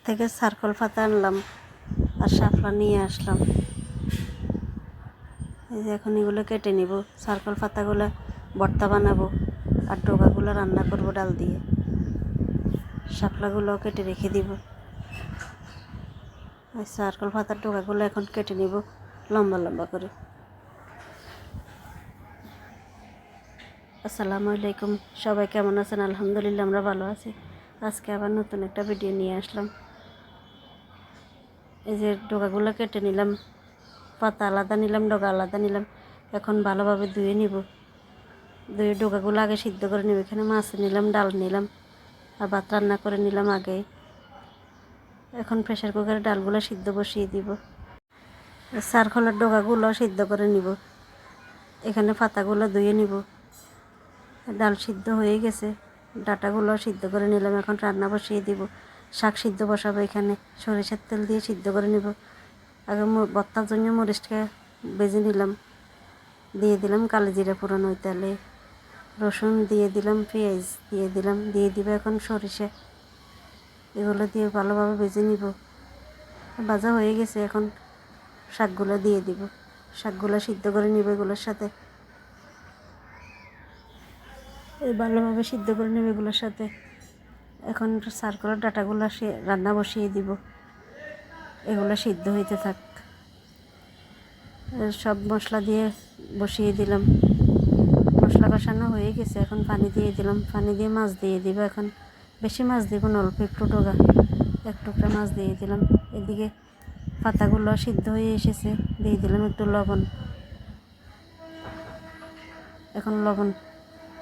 থেকে সার্কল পাতা আনলাম আর শাপলা নিয়ে আসলাম। এই যে এখন এগুলো কেটে নিব, সার্কল পাতাগুলো ভর্তা বানাবো আর ডগাগুলো রান্না করব ডাল দিয়ে। শাপলাগুলো কেটে রেখে দিব। এই সার্কল পাতার ডগাগুলো এখন কেটে নিব লম্বা লম্বা করে। আসসালামু আলাইকুম, সবাই কেমন আছেন? আলহামদুলিল্লাহ আমরা ভালো আছি। আজকে আবার নতুন একটা ভিডিও নিয়ে আসলাম। এই যে ডগাগুলো কেটে নিলাম, পাতা আলাদা নিলাম, ডগা আলাদা নিলাম। এখন ভালোভাবে ধুয়ে নিব। ধুয়ে ডগাগুলো আগে সিদ্ধ করে নিব। এখানে মাছ নিলাম, ডাল নিলাম আর ভাত রান্না করে নিলাম আগে। এখন প্রেসার কুকারে ডালগুলো সিদ্ধ বসিয়ে দিব। সার্কলের ডগাগুলো সিদ্ধ করে নিব। এখানে পাতাগুলো ধুয়ে নিব। ডাল সিদ্ধ হয়ে গেছে, ডাটাগুলো সিদ্ধ করে নিলাম। এখন রান্না বসিয়ে দিব। শাক সিদ্ধ বসাবো। এখানে সরিষার তেল দিয়ে সিদ্ধ করে নিব। আগে ভর্তার জন্য মরিচটা ভেজে নিলাম, দিয়ে দিলাম কালো জিরা ফোড়ন ওই তেলে, রসুন দিয়ে দিলাম, পেঁয়াজ দিয়ে দিলাম, দিয়ে দিব এখন সরিষা। এগুলো দিয়ে ভালোভাবে ভেজে নিব। ভাজা হয়ে গেছে, এখন শাকগুলো দিয়ে দিব। শাকগুলো সিদ্ধ করে নিব এগুলোর সাথে। ভালোভাবে সিদ্ধ করে নেবে এগুলোর সাথে। এখন সার্কলের ডাটাগুলো রান্না বসিয়ে দিব। এগুলো সিদ্ধ হইতে থাক। সব মশলা দিয়ে বসিয়ে দিলাম। মশলা কষানো হয়ে গেছে, এখন পানি দিয়ে দিলাম। পানি দিয়ে মাছ দিয়ে দিব। এখন বেশি মাছ দিব না, অল্প একটু ডগা এক টুকরা মাছ দিয়ে দিলাম। এদিকে পাতাগুলো সিদ্ধ হয়ে এসেছে, দিয়ে দিলাম একটু লবণ। এখন লবণ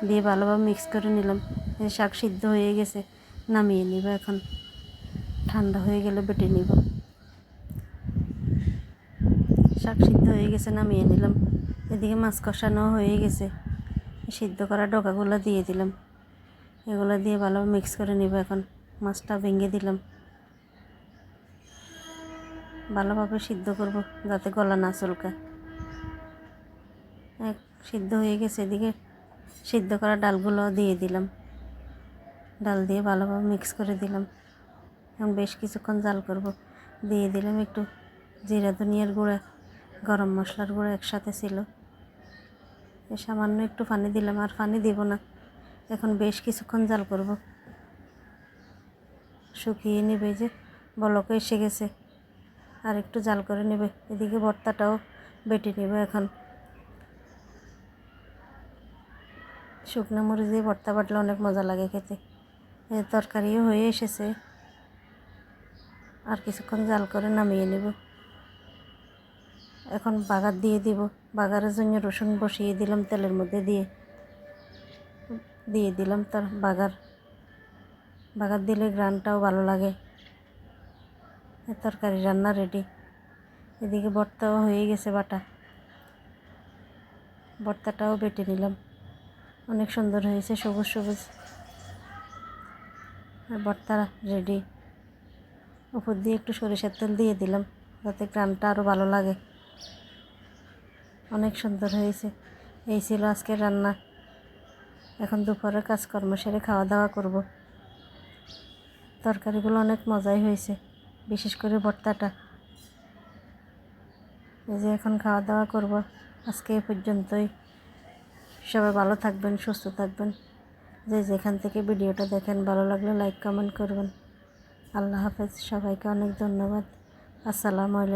দিয়ে ভালোভাবে মিক্স করে নিলাম। শাক সিদ্ধ হয়ে গেছে, নামিয়ে নিব। এখন ঠান্ডা হয়ে গেলে বেটে নিব। শাক সিদ্ধ হয়ে গেছে, নামিয়ে নিলাম। এদিকে মাছ কষানো হয়ে গেছে, সিদ্ধ করা ডগাগুলো দিয়ে দিলাম। এগুলো দিয়ে ভালোভাবে মিক্স করে নিব। এখন মাছটা ভেঙে দিলাম। ভালোভাবে সিদ্ধ করব যাতে গলা না চুলকায়। সিদ্ধ হয়ে গেছে, এদিকে সিদ্ধ করা ডালগুলো দিয়ে দিলাম। ডাল দিয়ে ভালোভাবে মিক্স করে দিলাম। এখন বেশ কিছুক্ষণ জাল করব। দিয়ে দিলাম একটু জিরা ধনিয়ার গুঁড়া, গরম মশলার গুঁড়া একসাথে ছিল। সামান্য একটু পানি দিলাম, আর পানি দিব না। এখন বেশ কিছুক্ষণ জাল করব। শুকিয়ে নেবে, যে বলক এসে গেছে, আর একটু জাল করে নেবে। এদিকে ভর্তাটাও বেটে নেব। এখন শুকনো মরিচ দিয়ে ভর্তা বাটলে অনেক মজা লাগে খেতে। তরকারিও হয়ে এসেছে, আর কিছুক্ষণ জাল করে নামিয়ে নেব। এখন বাগার দিয়ে দিব। বাগারের জন্য রসুন বসিয়ে দিলাম তেলের মধ্যে, দিয়ে দিলাম তার বাগার দিলে গ্রানটাও ভালো লাগে। তরকারি রান্না রেডি। এদিকে ভর্তাও হয়ে গেছে বাটা, ভর্তাটাও বেটে নিলাম। অনেক সুন্দর হয়েছে, সবুজ সবুজ। আর ভর্তা রেডি। উপর দিয়ে একটু সরিষার তেল দিয়ে দিলাম যাতে গ্রানটা আরও ভালো লাগে। অনেক সুন্দর হয়েছে। এই ছিল আজকের রান্না। এখন দুপুরে কাজকর্ম সেরে খাওয়া দাওয়া করব। তরকারিগুলো অনেক মজাই হয়েছে, বিশেষ করে ভর্তাটা। এই যে এখন খাওয়া দাওয়া করব। আজকে এ পর্যন্তই। সবাই ভালো থাকবেন, সুস্থ থাকবেন। যে যেখান থেকে ভিডিওটা দেখেন, ভালো লাগলে লাইক কমেন্ট করবেন। আল্লাহ হাফেজ। সবাইকে অনেক ধন্যবাদ। আসসালামু আলাইকুম।